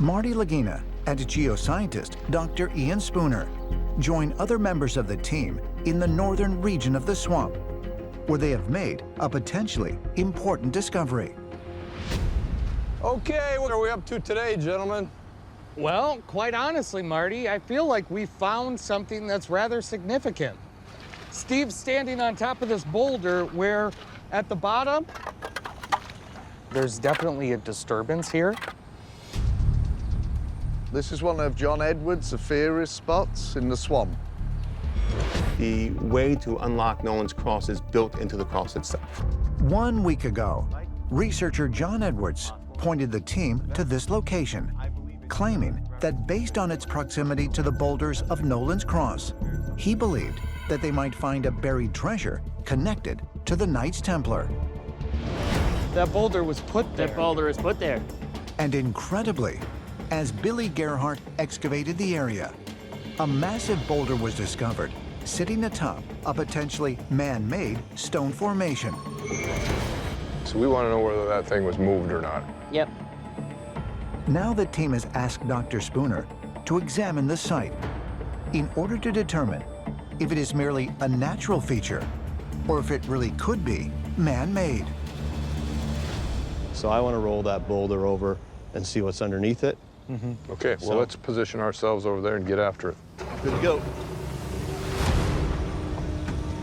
Marty Lagina and geoscientist Dr. Ian Spooner join other members of the team in the northern region of the swamp, where they have made a potentially important discovery. Okay, what are we up to today, gentlemen? Well, quite honestly, Marty, I feel like we found something that's rather significant. Steve's standing on top of this boulder where, at the bottom, there's definitely a disturbance here. This is one of John Edwards' theorist spots in the swamp. The way to unlock Nolan's Cross is built into the cross itself. 1 week ago, researcher John Edwards pointed the team to this location, claiming that based on its proximity to the boulders of Nolan's Cross, he believed that they might find a buried treasure connected to the Knights Templar. That boulder was put there. That boulder is put there. And incredibly, as Billy Gerhardt excavated the area, a massive boulder was discovered sitting atop a potentially man-made stone formation. So we want to know whether that thing was moved or not. Yep. Now the team has asked Dr. Spooner to examine the site in order to determine if it is merely a natural feature or if it really could be man-made. So I want to roll that boulder over and see what's underneath it. Okay, well, let's position ourselves over there and get after it. Good to go.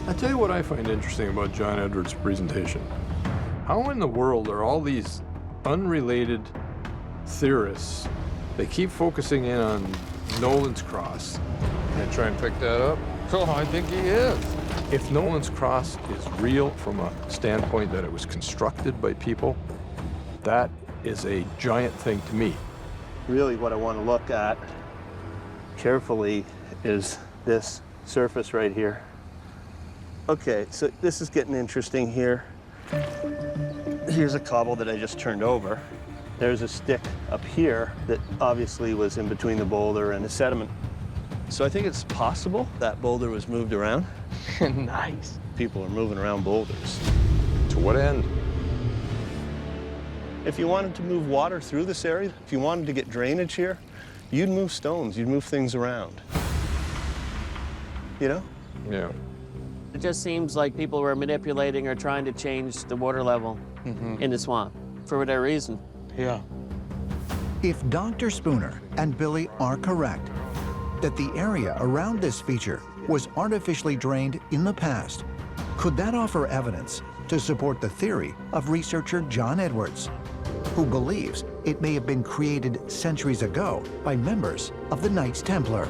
I tell you what I find interesting about John Edwards' presentation. How in the world are all these unrelated theorists, they keep focusing in on Nolan's Cross. Can I try and pick that up? Oh, I think he is. If Nolan's Cross is real from a standpoint that it was constructed by people, that is a giant thing to me. Really what I want to look at carefully is this surface right here. Okay, so this is getting interesting here. Here's a cobble that I just turned over. There's a stick up here that obviously was in between the boulder and the sediment. So I think it's possible that boulder was moved around. Nice. People are moving around boulders. To what end? If you wanted to move water through this area, if you wanted to get drainage here, you'd move stones, you'd move things around. You know? Yeah. It just seems like people were manipulating or trying to change the water level in the swamp for whatever reason. Yeah. If Dr. Spooner and Billy are correct, that the area around this feature was artificially drained in the past, could that offer evidence to support the theory of researcher John Edwards, who believes it may have been created centuries ago by members of the Knights Templar?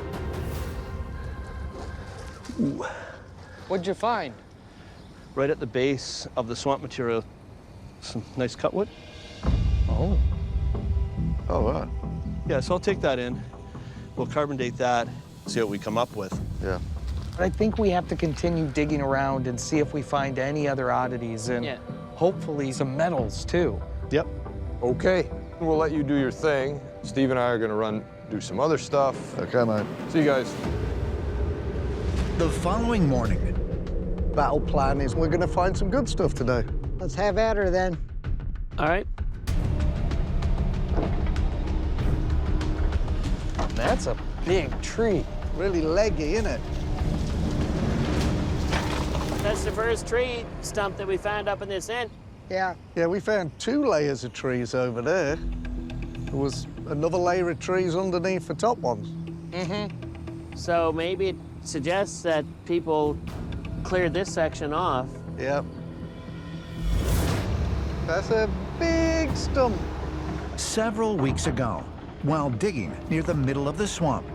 Ooh. What'd you find? Right at the base of the swamp material, some nice cutwood. Oh. Oh, right. Yeah, so I'll take that in. We'll carbon date that, see what we come up with. Yeah. I think we have to continue digging around and see if we find any other oddities and hopefully some metals too. Yep. Okay, we'll let you do your thing. Steve and I are gonna do some other stuff. Okay, mate. See you guys. The following morning, Battle plan is we're gonna find some good stuff today. Let's have at her then. All right. That's a big tree. Really leggy, isn't it? That's the first tree stump that we found up in this end. Yeah. Yeah, we found 2 layers of trees over there. There was another layer of trees underneath the top ones. So maybe it suggests that people cleared this section off. Yep. That's a big stump. several weeks ago, while digging near the middle of the swamp,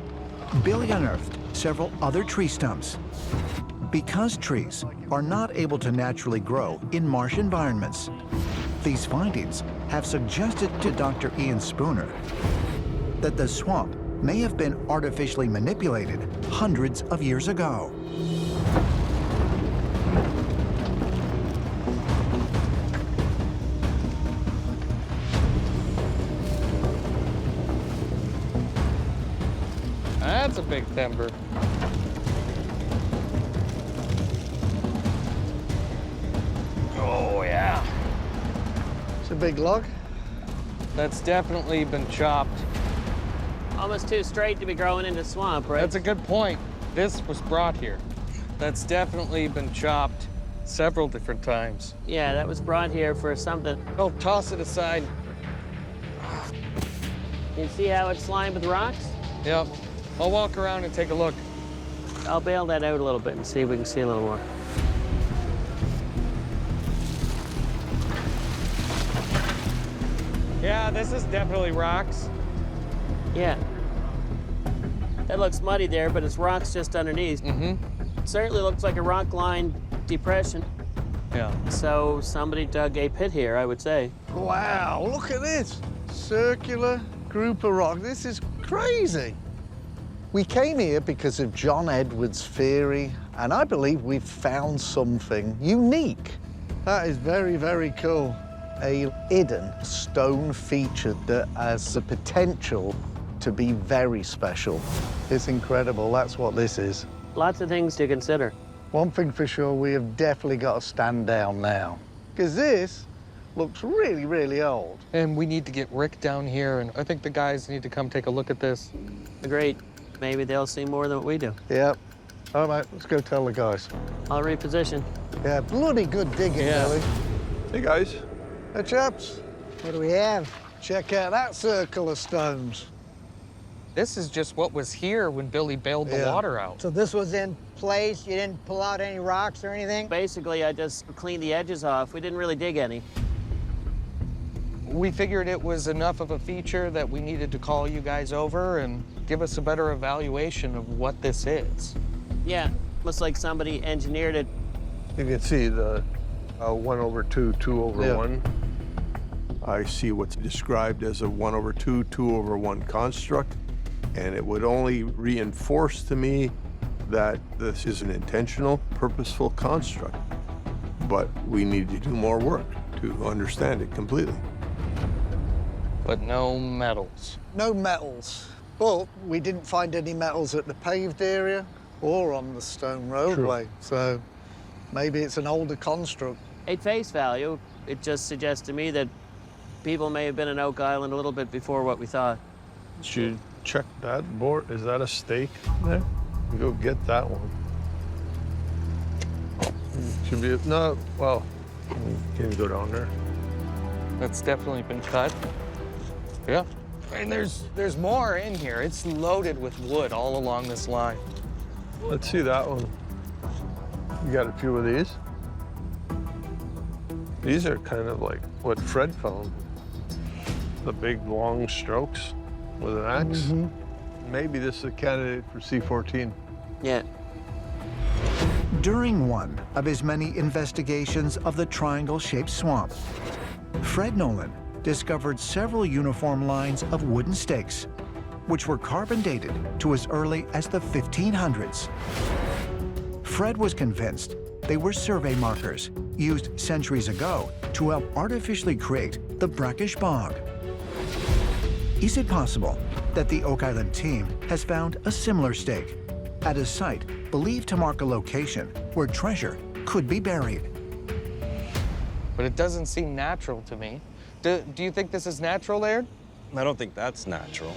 Billy unearthed several other tree stumps. Because trees are not able to naturally grow in marsh environments, these findings have suggested to Dr. Ian Spooner that the swamp may have been artificially manipulated hundreds of years ago. That's a big timber. Oh, yeah. It's a big log. That's definitely been chopped. Almost too straight to be growing into swamp, right? That's a good point. This was brought here. That's definitely been chopped several different times. Yeah, that was brought here for something. Oh, toss it aside. You see how it's lined with rocks? Yep. I'll walk around and take a look. I'll bail that out a little bit and see if we can see a little more. Yeah, this is definitely rocks. Yeah. That looks muddy there, but it's rocks just underneath. Mm-hmm. Certainly looks like a rock-lined depression. Yeah. So somebody dug a pit here, I would say. Wow, look at this. Circular group of rock. This is crazy. We came here because of John Edwards' theory, and I believe we've found something unique. That is very, very cool. A hidden stone feature that has the potential to be very special. It's incredible. That's what this is. Lots of things to consider. One thing for sure, we have definitely got to stand down now, because this looks really, really old. And we need to get Rick down here, and I think the guys need to come take a look at this. Agreed. Maybe they'll see more than what we do. Yep. All right, let's go tell the guys. I'll reposition. Yeah, bloody good digging, Yeah. Billy. Hey, guys. Hey, chaps. What do we have? Check out that circle of stones. This is just what was here when Billy bailed the Yeah. water out. So this was in place? You didn't pull out any rocks or anything? Basically, I just cleaned the edges off. We didn't really dig any. We figured it was enough of a feature that we needed to call you guys over and give us a better evaluation of what this is. Yeah, looks like somebody engineered it. You can see the 1/2, 2/1. I see what's described as a 1/2, 2/1 construct, and it would only reinforce to me that this is an intentional, purposeful construct. But we need to do more work to understand it completely. But no metals. No metals. But we didn't find any metals at the paved area or on the stone roadway. So maybe it's an older construct. At face value, it just suggests to me that people may have been in Oak Island a little bit before what we thought. Should you check that board? Is that a stake there? You go get that one. Should be, no, well, you can go down there. That's definitely been cut. Yeah. And there's more in here. It's loaded with wood all along this line. Let's see that one. You got a few of these? These are kind of like what Fred found. The big, long strokes with an axe. Mm-hmm. Maybe this is a candidate for C14. Yeah. During one of his many investigations of the triangle-shaped swamp, Fred Nolan discovered several uniform lines of wooden stakes, which were carbon dated to as early as the 1500s. Fred was convinced they were survey markers used centuries ago to help artificially create the brackish bog. Is it possible that the Oak Island team has found a similar stake at a site believed to mark a location where treasure could be buried? But it doesn't seem natural to me. Do you think this is natural, Laird? I don't think that's natural.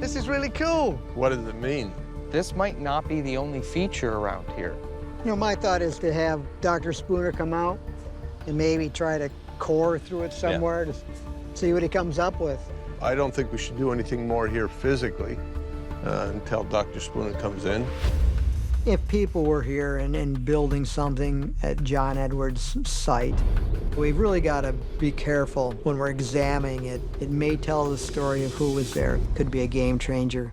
This is really cool. What does it mean? This might not be the only feature around here. You know, my thought is to have Dr. Spooner come out and maybe try to core through it somewhere to see what he comes up with. I don't think we should do anything more here physically until Dr. Spooner comes in. If people were here and building something at John Edwards' site, we've really got to be careful when we're examining it. It may tell the story of who was there. Could be a game changer.